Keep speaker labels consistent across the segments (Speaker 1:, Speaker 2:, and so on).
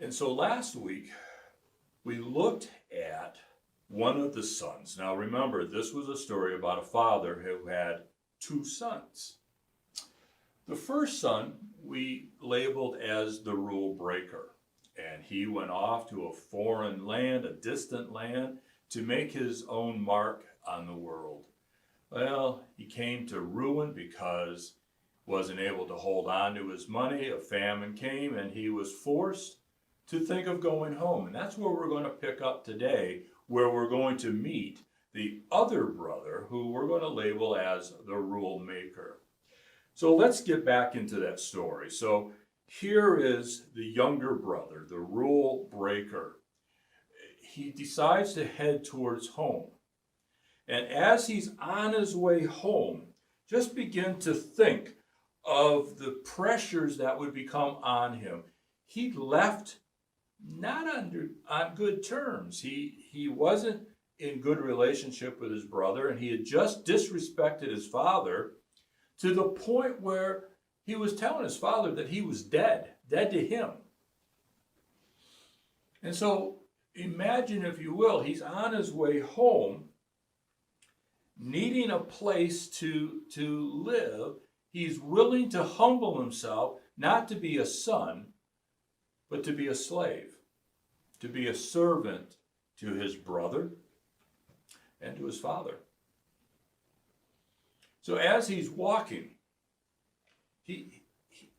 Speaker 1: And so last week, we looked at one of the sons. Now remember, this was a story about a father who had two sons. The first son we labeled as the rule breaker, and he went off to a foreign land, a distant land, to make his own mark on the world. Well, he came to ruin because he wasn't able to hold on to his money. A famine came and he was forced to think of going home. And that's where we're going to pick up today, where we're going to meet the other brother who we're going to label as the rule maker. So let's get back into that story. So here is the younger brother, the rule breaker. He decides to head towards home. And as he's on his way home, just begin to think of the pressures that would become on him. He left not on good terms. He wasn't in good relationship with his brother, and he had just disrespected his father to the point where he was telling his father that he was dead to him. And so imagine, if you will, he's on his way home, needing a place to live. He's willing to humble himself, not to be a son, but to be a slave, to be a servant to his brother and to his father. So as he's walking,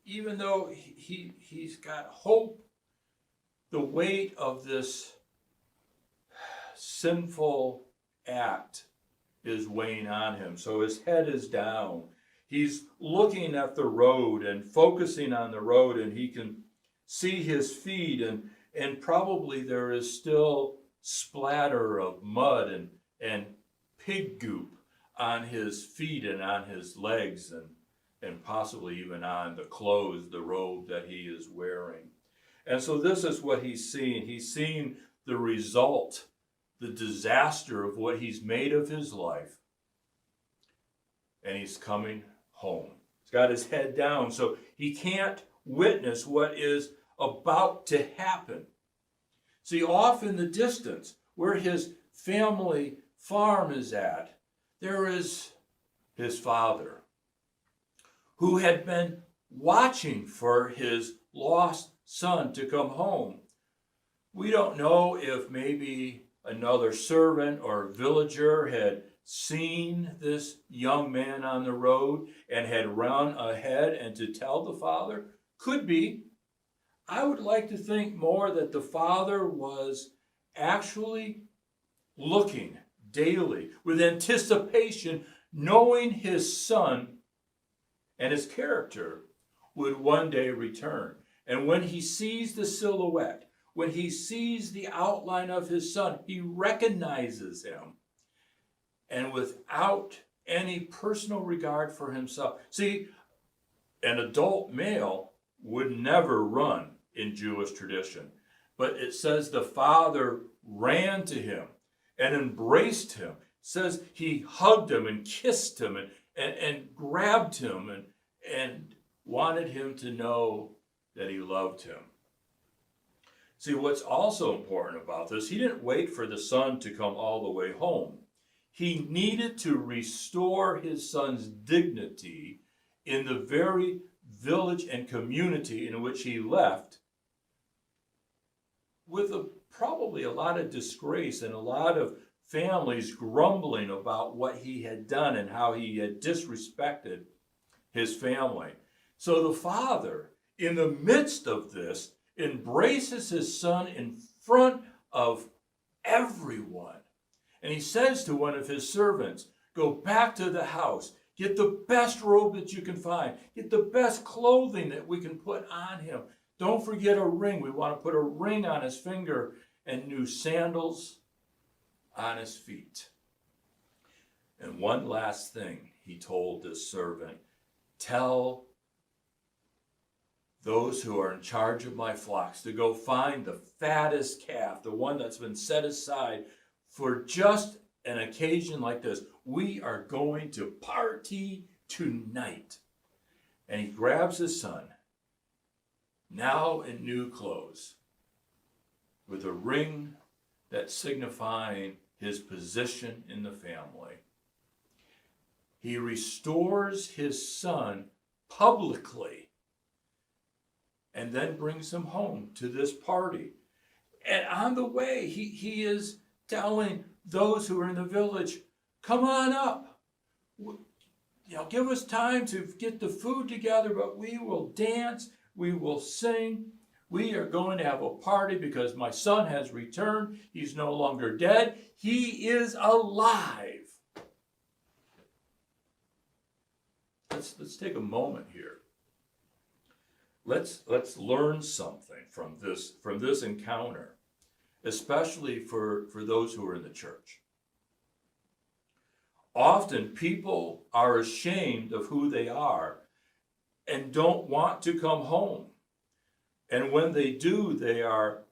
Speaker 1: even though he's got hope, the weight of this sinful act is weighing on him. So his head is down. He's looking at the road and focusing on the road, and he can see his feet, and probably there is still splatter of mud and pig goop on his feet and on his legs, and possibly even on the clothes, the robe that he is wearing. And so this is what he's seeing. He's seeing the result, the disaster of what he's made of his life. And he's coming home. He's got his head down, so he can't witness what is about to happen. See, off in the distance, where his family farm is at, there is his father, who had been watching for his lost son to come home. We don't know if maybe another servant or villager had seen this young man on the road and had run ahead and to tell the father. Could be. I would like to think more that the father was actually looking daily with anticipation, knowing his son and his character would one day return. And when he sees the silhouette, when he sees the outline of his son, he recognizes him. And without any personal regard for himself. See, an adult male would never run in Jewish tradition. But it says the father ran to him and embraced him. It says he hugged him and kissed him and grabbed him and wanted him to know that he loved him. See, what's also important about this, he didn't wait for the son to come all the way home. He needed to restore his son's dignity in the very village and community in which he left, with probably a lot of disgrace and a lot of families grumbling about what he had done and how he had disrespected his family. So the father, in the midst of this, embraces his son in front of everyone. And he says to one of his servants, go back to the house, get the best robe that you can find, get the best clothing that we can put on him. Don't forget a ring. We want to put a ring on his finger and new sandals on his feet. And one last thing he told this servant, tell those who are in charge of my flocks to go find the fattest calf, the one that's been set aside for just an occasion like this. We are going to party tonight. And he grabs his son, now in new clothes, with a ring that signifying his position in the family. He restores his son publicly and then brings him home to this party. And on the way, he is telling those who are in the village, come on up. Give us time to get the food together, but we will dance, we will sing. We are going to have a party because my son has returned. He's no longer dead. He is alive. Let's take a moment here. Let's learn something from this encounter, especially for those who are in the church. Often people are ashamed of who they are and don't want to come home. And when they do, they're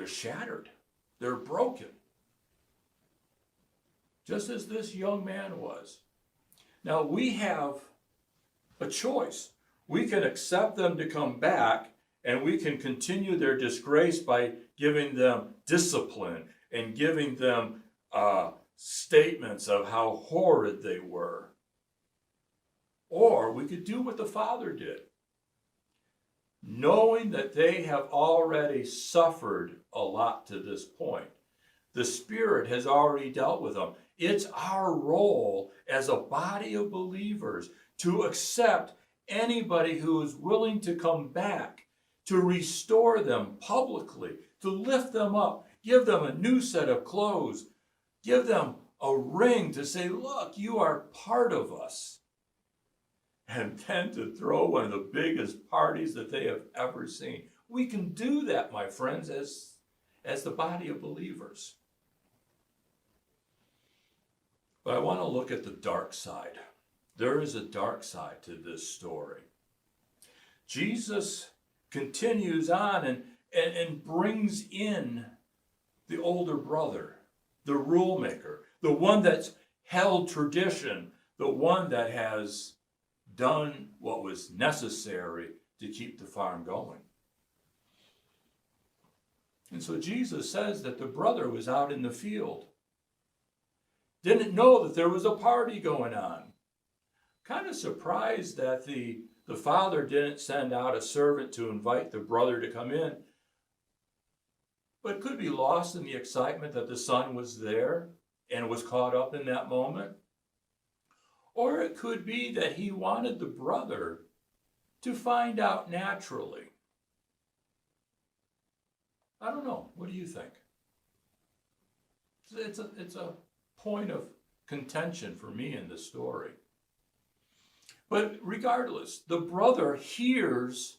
Speaker 1: shattered. They're broken. Just as this young man was. Now we have a choice. We can accept them to come back, and we can continue their disgrace by giving them discipline and giving them statements of how horrid they were. Or we could do what the Father did. Knowing that they have already suffered a lot to this point. The Spirit has already dealt with them. It's our role as a body of believers to accept anybody who is willing to come back, to restore them publicly, to lift them up, give them a new set of clothes, give them a ring to say, look, you are part of us. And then to throw one of the biggest parties that they have ever seen. We can do that, my friends, as the body of believers. But I want to look at the dark side. There is a dark side to this story. Jesus continues on and brings in the older brother, the rule maker, the one that's held tradition, the one that has done what was necessary to keep the farm going. And so Jesus says that the brother was out in the field. Didn't know that there was a party going on. Kind of surprised that the father didn't send out a servant to invite the brother to come in. But could be lost in the excitement that the son was there and was caught up in that moment. Or it could be that he wanted the brother to find out naturally. I don't know. What do you think? It's a point of contention for me in this story. But regardless, the brother hears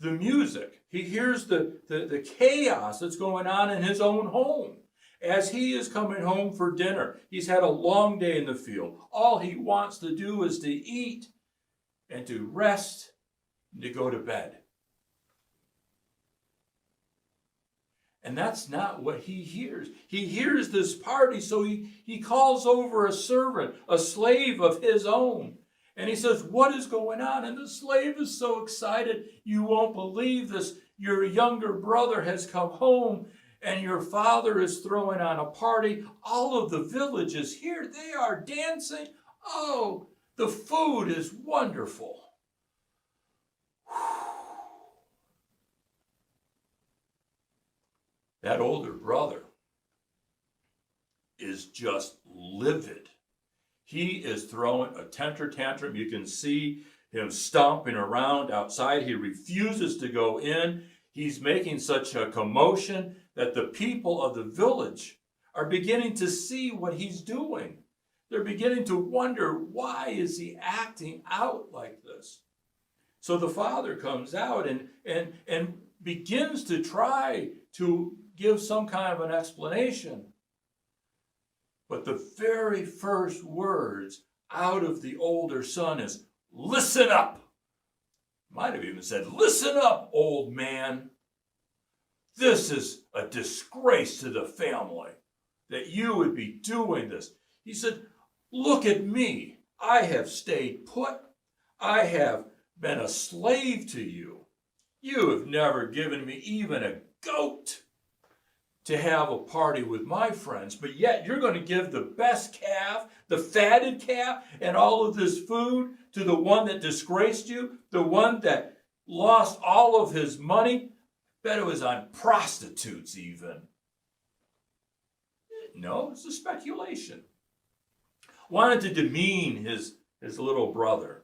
Speaker 1: the music. He hears the chaos that's going on in his own home. As he is coming home for dinner, he's had a long day in the field. All he wants to do is to eat and to rest and to go to bed. And that's not what he hears. He hears this party, so he calls over a servant, a slave of his own. And he says, what is going on? And the slave is so excited, you won't believe this. Your younger brother has come home, and your father is throwing on a party. All of the village is here. They are dancing. Oh, the food is wonderful. That older brother is just livid. He is throwing a temper tantrum. You can see him stomping around outside. He refuses to go in. He's making such a commotion that the people of the village are beginning to see what he's doing. They're beginning to wonder, why is he acting out like this? So the father comes out and begins to try to give some kind of an explanation. But the very first words out of the older son is, listen up. Might have even said, listen up, old man. This is a disgrace to the family that you would be doing this. He said, look at me. I have stayed put. I have been a slave to you. You have never given me even a goat to have a party with my friends, but yet you're going to give the best calf, the fatted calf, and all of this food to the one that disgraced you, the one that lost all of his money. Bet it was on prostitutes even. No, it's a speculation. Wanted to demean his little brother.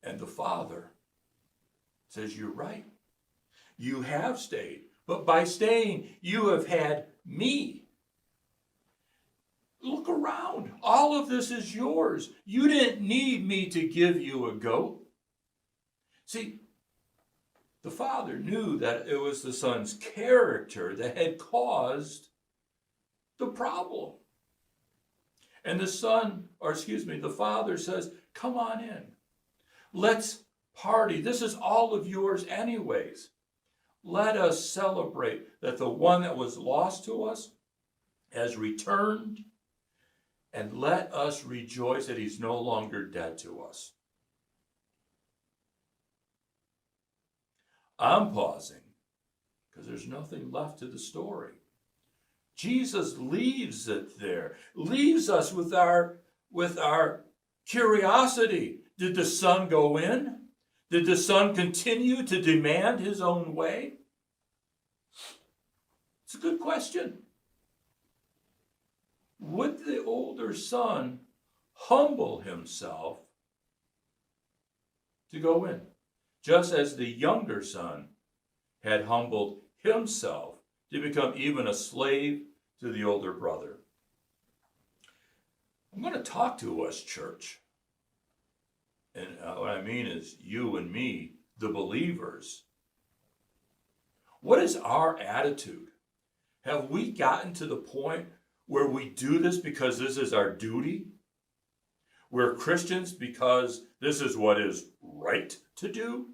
Speaker 1: And the father says, you're right. You have stayed, but by staying, you have had me. Look around. All of this is yours. You didn't need me to give you a goat. See, the father knew that it was the son's character that had caused the problem. And the father says, come on in. Let's party. This is all of yours anyways. Let us celebrate that the one that was lost to us has returned, and let us rejoice that he's no longer dead to us. I'm pausing because there's nothing left to the story. Jesus leaves it there, leaves us with our curiosity. Did the son go in? Did the son continue to demand his own way? It's a good question. Would the older son humble himself to go in, just as the younger son had humbled himself to become even a slave to the older brother? I'm going to talk to us, church. And what I mean is you and me, the believers. What is our attitude? Have we gotten to the point where we do this because this is our duty? We're Christians because this is what is right to do,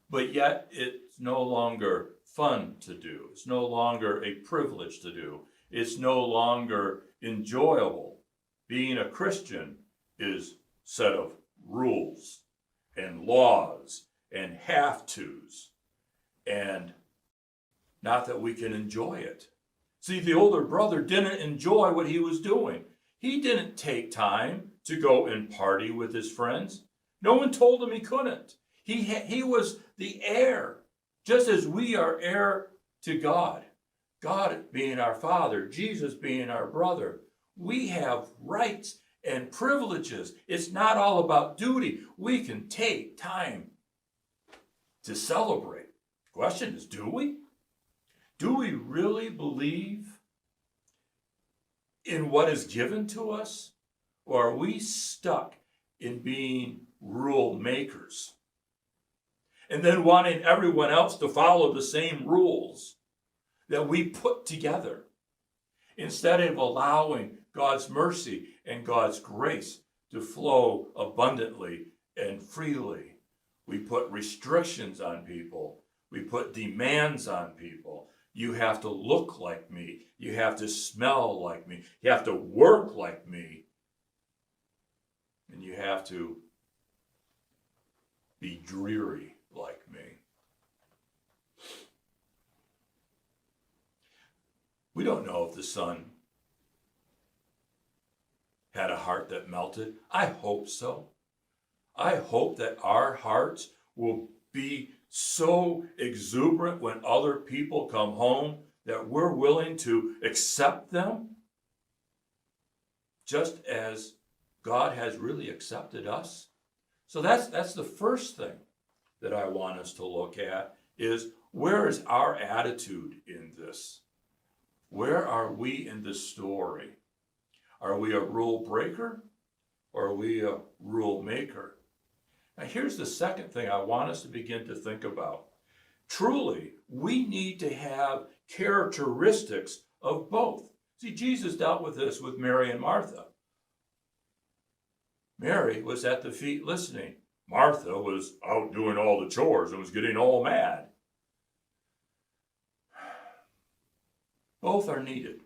Speaker 1: but yet it's no longer fun to do. It's no longer a privilege to do. It's no longer enjoyable. Being a Christian is a set of rules and laws and have-tos, and not that we can enjoy it. See, the older brother didn't enjoy what he was doing. He didn't take time to go and party with his friends. No one told him he couldn't. He was the heir, just as we are heir to God. God being our Father, Jesus being our brother. We have rights and privileges. It's not all about duty. We can take time to celebrate. The question is, do we? Do we really believe in what is given to us? Or are we stuck in being rule makers? And then wanting everyone else to follow the same rules that we put together, instead of allowing God's mercy and God's grace to flow abundantly and freely. We put restrictions on people. We put demands on people. You have to look like me. You have to smell like me. You have to work like me. And you have to be dreary like me. We don't know if the son had a heart that melted. I hope so. I hope that our hearts will be so exuberant when other people come home that we're willing to accept them, just as God has really accepted us. So that's the first thing that I want us to look at, is where is our attitude in this? Where are we in this story? Are we a rule breaker, or are we a rule maker? Now here's the second thing I want us to begin to think about. Truly, we need to have characteristics of both. See, Jesus dealt with this with Mary and Martha. Mary was at the feet listening. Martha was out doing all the chores and was getting all mad. Both are needed.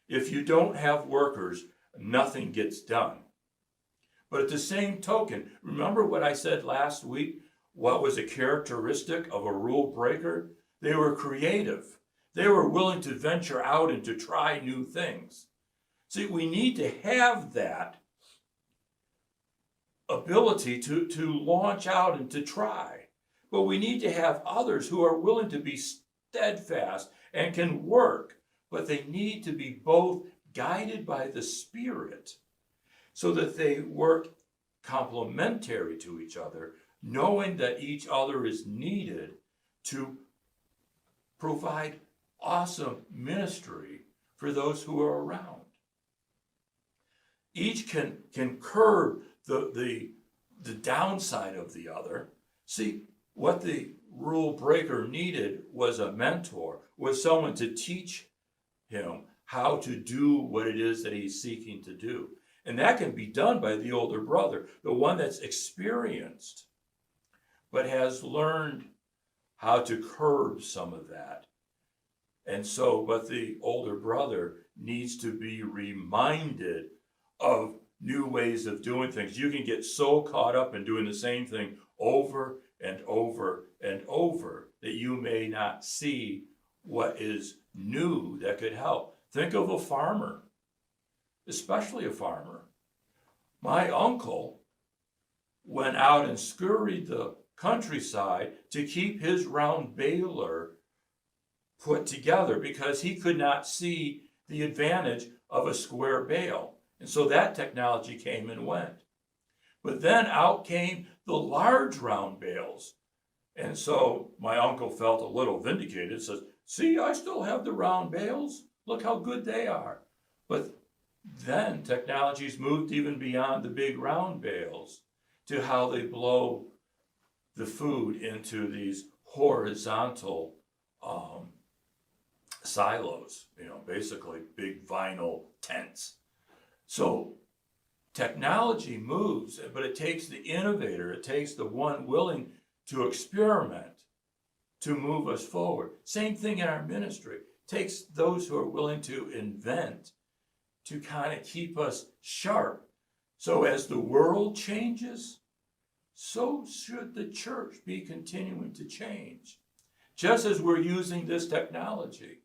Speaker 1: If you don't have workers, nothing gets done. But at the same token, remember what I said last week? What was a characteristic of a rule breaker? They were creative. They were willing to venture out and to try new things. See, we need to have that ability to launch out and to try. But we need to have others who are willing to be steadfast and can work, but they need to be both guided by the Spirit so that they work complementary to each other, knowing that each other is needed to provide awesome ministry for those who are around. Each can curb the downside of the other. See, what the rule breaker needed was a mentor, was someone to teach him how to do what it is that he's seeking to do. And that can be done by the older brother, the one that's experienced, but has learned how to curb some of that. And so, but the older brother needs to be reminded of new ways of doing things. You can get so caught up in doing the same thing over and over and over that you may not see what is new that could help. Think of a farmer, especially a farmer. My uncle went out and scurried the countryside to keep his round baler put together because he could not see the advantage of a square bale. And so that technology came and went. But then out came the large round bales. And so my uncle felt a little vindicated, says, see, I still have the round bales. Look how good they are. But then technology's moved even beyond the big round bales to how they blow the food into these horizontal silos, basically big vinyl tents. So technology moves, but it takes the innovator, it takes the one willing to experiment to move us forward. Same thing in our ministry. It takes those who are willing to invent to kind of keep us sharp. So as the world changes, so should the church be continuing to change. Just as we're using this technology,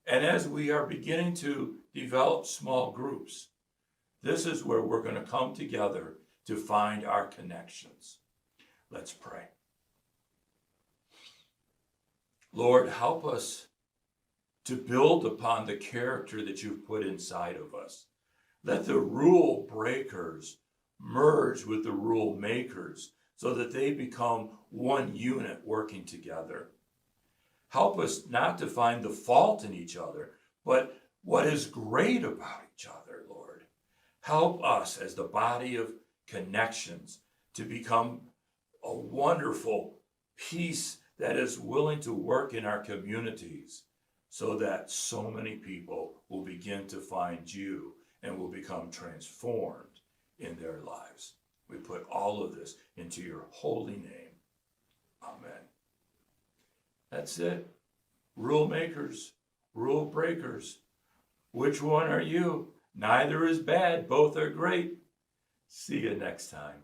Speaker 1: and as we are beginning to develop small groups, this is where we're going to come together to find our connections. Let's pray. Lord, help us to build upon the character that you've put inside of us. Let the rule breakers merge with the rule makers so that they become one unit working together. Help us not to find the fault in each other, but what is great about each other, Lord. Help us as the body of connections to become a wonderful piece that is willing to work in our communities so that so many people will begin to find you and will become transformed in their lives. We put all of this into your holy name. Amen. That's it. Rule makers, rule breakers. Which one are you? Neither is bad. Both are great. See you next time.